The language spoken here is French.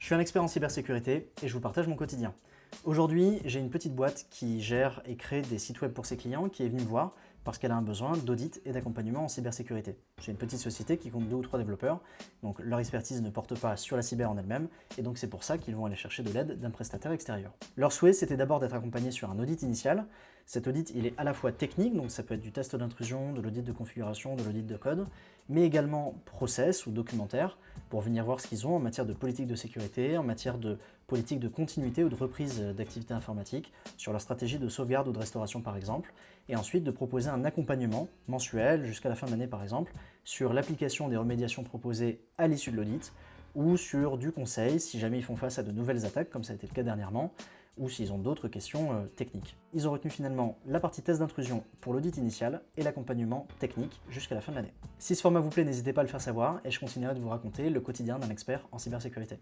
suis un expert en cybersécurité et je vous partage mon quotidien. Aujourd'hui, j'ai une petite boîte qui gère et crée des sites web pour ses clients qui est venue me voir parce qu'elle a un besoin d'audit et d'accompagnement en cybersécurité. J'ai une petite société qui compte 2 ou 3 développeurs, donc leur expertise ne porte pas sur la cyber en elle-même, et donc c'est pour ça qu'ils vont aller chercher de l'aide d'un prestataire extérieur. Leur souhait, c'était d'abord d'être accompagné sur un audit initial. Cet audit, il est à la fois technique, donc ça peut être du test d'intrusion, de l'audit de configuration, de l'audit de code, mais également process ou documentaire, pour venir voir ce qu'ils ont en matière de politique de sécurité, en matière de politique de continuité ou de reprise d'activité informatique, sur leur stratégie de sauvegarde ou de restauration par exemple, et ensuite de proposer un accompagnement mensuel jusqu'à la fin de l'année par exemple, sur l'application des remédiations proposées à l'issue de l'audit, ou sur du conseil si jamais ils font face à de nouvelles attaques, comme ça a été le cas dernièrement, ou s'ils ont d'autres questions techniques. Ils ont retenu finalement la partie test d'intrusion pour l'audit initial et l'accompagnement technique jusqu'à la fin de l'année. Si ce format vous plaît, n'hésitez pas à le faire savoir et je continuerai de vous raconter le quotidien d'un expert en cybersécurité.